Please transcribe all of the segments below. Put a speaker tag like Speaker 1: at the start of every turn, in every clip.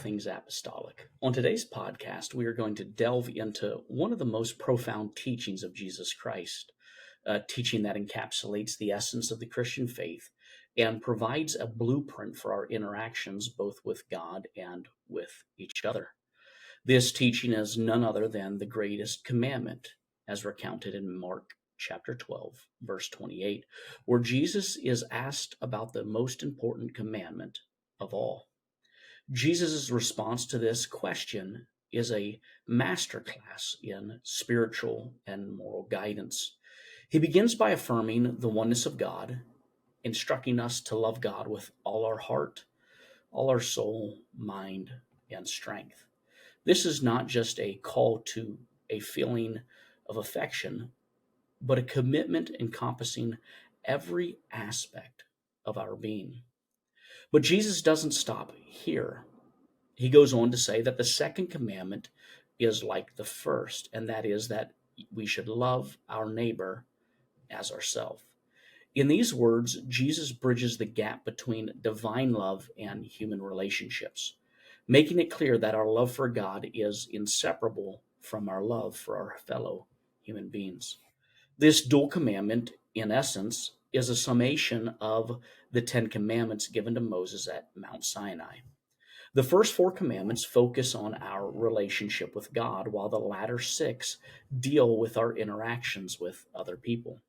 Speaker 1: things apostolic. On today's podcast, we are going to delve into one of the most profound teachings of Jesus Christ, a teaching that encapsulates the essence of the Christian faith and provides a blueprint for our interactions both with God and with each other. This teaching is none other than the greatest commandment, as recounted in Mark chapter 12, verse 28, where Jesus is asked about the most important commandment of all. Jesus' response to this question is a masterclass in spiritual and moral guidance. He begins by affirming the oneness of God, instructing us to love God with all our heart, all our soul, mind, and strength. This is not just a call to a feeling of affection, but a commitment encompassing every aspect of our being. But Jesus doesn't stop here. He goes on to say that the second commandment is like the first, and that is that we should love our neighbor as ourselves. In these words, Jesus bridges the gap between divine love and human relationships, making it clear that our love for God is inseparable from our love for our fellow human beings. This dual commandment, in essence, is a summation of the Ten Commandments given to Moses at Mount Sinai. The first four commandments focus on our relationship with God, while the latter six deal with our interactions with other people.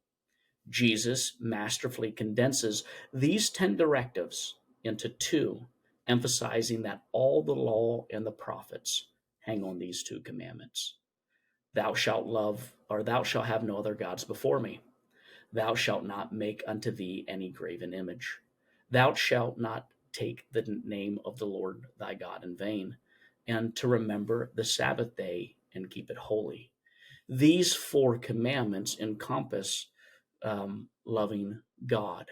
Speaker 1: Jesus masterfully condenses these 10 directives into two, emphasizing that all the law and the prophets hang on these two commandments. Thou shalt love, or thou shalt have no other gods before me. Thou shalt not make unto thee any graven image. Thou shalt not take the name of the Lord thy God in vain, and to remember the Sabbath day and keep it holy. These four commandments encompass loving God.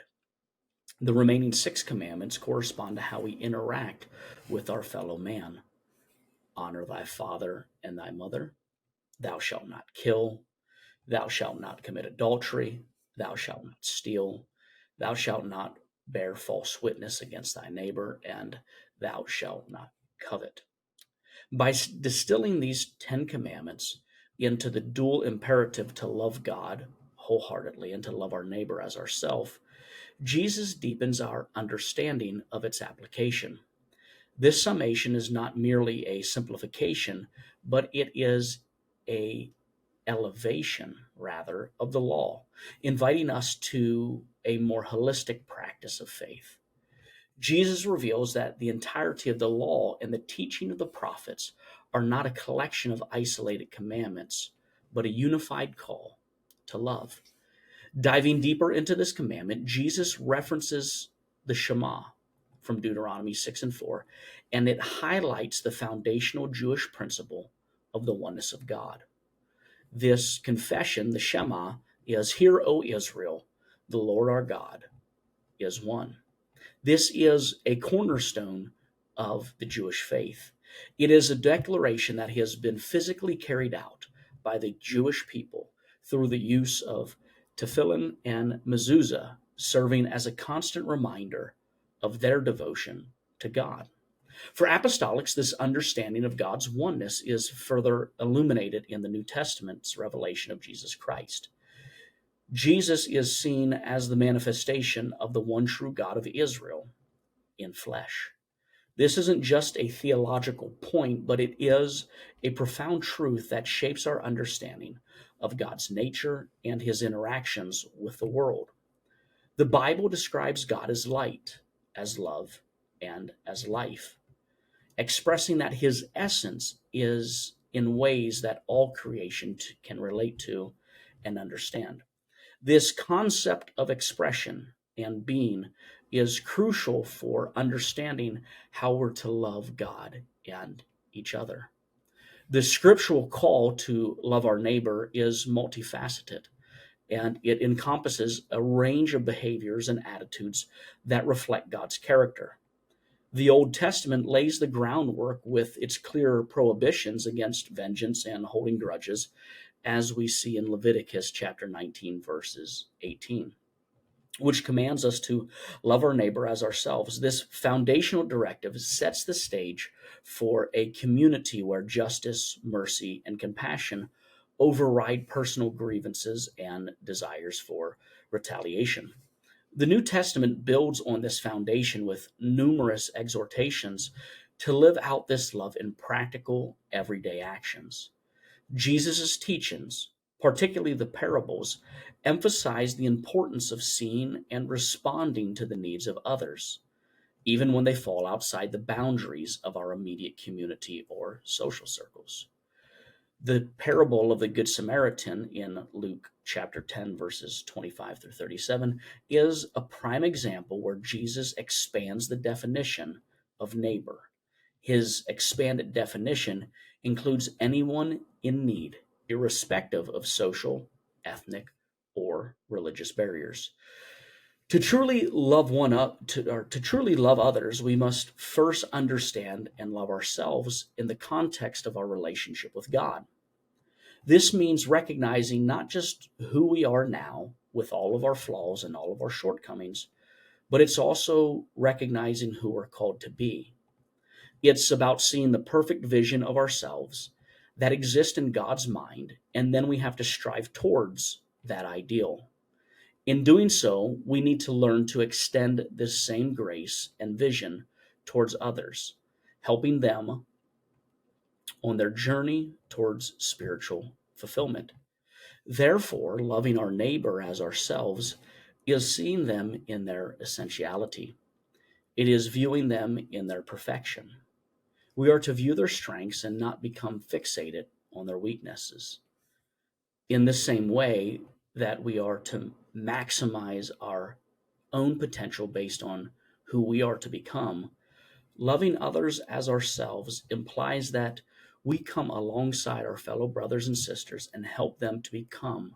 Speaker 1: The remaining six commandments correspond to how we interact with our fellow man. Honor thy father and thy mother. Thou shalt not kill. Thou shalt not commit adultery. Thou shalt not steal. Thou shalt not bear false witness against thy neighbor, and thou shalt not covet. By distilling these 10 commandments into the dual imperative to love God wholeheartedly and to love our neighbor as ourself, Jesus deepens our understanding of its application. This summation is not merely a simplification, but it is a elevation, rather, of the law, inviting us to a more holistic practice of faith. Jesus reveals that the entirety of the law and the teaching of the prophets are not a collection of isolated commandments, but a unified call to love. Diving deeper into this commandment, Jesus references the Shema from Deuteronomy 6 and 4, and it highlights the foundational Jewish principle of the oneness of God. This confession, the Shema, is, Hear, O Israel, the Lord our God is one. This is a cornerstone of the Jewish faith. It is a declaration that has been physically carried out by the Jewish people through the use of tefillin and mezuzah, serving as a constant reminder of their devotion to God. For apostolics, this understanding of God's oneness is further illuminated in the New Testament's revelation of Jesus Christ. Jesus is seen as the manifestation of the one true God of Israel in flesh. This isn't just a theological point, but it is a profound truth that shapes our understanding of God's nature and his interactions with the world. The Bible describes God as light, as love, and as life, expressing that his essence is in ways that all creation can relate to and understand. This concept of expression and being is crucial for understanding how we're to love God and each other. The scriptural call to love our neighbor is multifaceted, and it encompasses a range of behaviors and attitudes that reflect God's character. The Old Testament lays the groundwork with its clear prohibitions against vengeance and holding grudges, as we see in Leviticus chapter 19, verses 18. which commands us to love our neighbor as ourselves. This foundational directive sets the stage for a community where justice, mercy, and compassion override personal grievances and desires for retaliation. The New Testament builds on this foundation with numerous exhortations to live out this love in practical, everyday actions. Jesus' teachings, particularly the parables, emphasize the importance of seeing and responding to the needs of others, even when they fall outside the boundaries of our immediate community or social circles. The parable of the Good Samaritan in Luke chapter 10, verses 25 through 37, is a prime example where Jesus expands the definition of neighbor. His expanded definition includes anyone in need, irrespective of social, ethnic, or religious barriers. To truly love to truly love others, we must first understand and love ourselves in the context of our relationship with God. This means recognizing not just who we are now with all of our flaws and all of our shortcomings, but it's also recognizing who we're called to be. It's about seeing the perfect vision of ourselves that exists in God's mind, and then we have to strive towards that ideal. In doing so, we need to learn to extend this same grace and vision towards others, helping them on their journey towards spiritual fulfillment. Therefore, loving our neighbor as ourselves is seeing them in their essentiality. It is viewing them in their perfection. We are to view their strengths and not become fixated on their weaknesses. In the same way that we are to maximize our own potential based on who we are to become, loving others as ourselves implies that we come alongside our fellow brothers and sisters and help them to become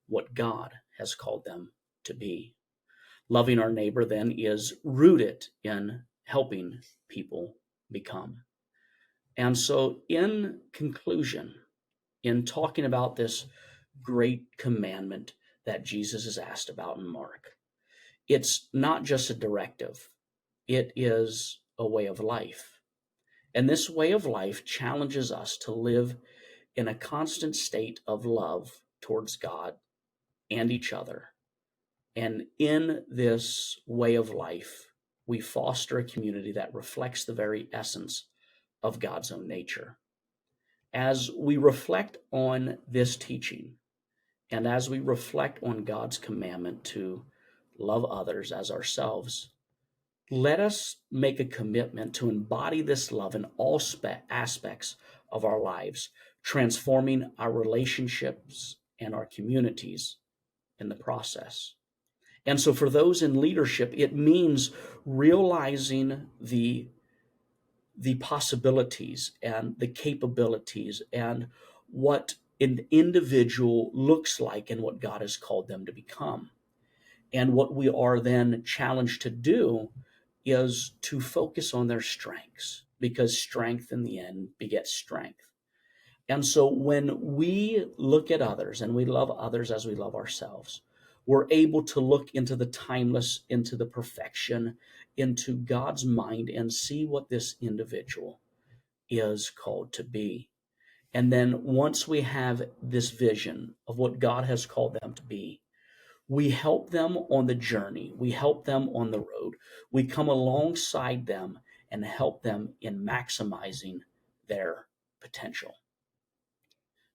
Speaker 1: what God has called them to be. Loving our neighbor then is rooted in helping people become. And so, in conclusion, in talking about this great commandment that Jesus is asked about in Mark, it's not just a directive, it is a way of life. And this way of life challenges us to live in a constant state of love towards God and each other. And in this way of life, we foster a community that reflects the very essence of God's own nature. As we reflect on this teaching, and as we reflect on God's commandment to love others as ourselves, let us make a commitment to embody this love in all aspects of our lives, transforming our relationships and our communities in the process. And so for those in leadership, it means realizing the possibilities and the capabilities and what an individual looks like and what God has called them to become. And what we are then challenged to do is to focus on their strengths, because strength in the end begets strength. And so when we look at others and we love others as we love ourselves, we're able to look into the timeless, into the perfection, into God's mind and see what this individual is called to be. And then once we have this vision of what God has called them to be, we help them on the journey. We help them on the road. We come alongside them and help them in maximizing their potential.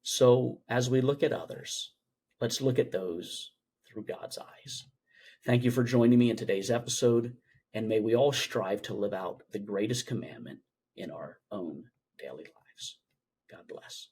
Speaker 1: So as we look at others, let's look at those through God's eyes. Thank you for joining me in today's episode, and may we all strive to live out the greatest commandment in our own daily lives. God bless.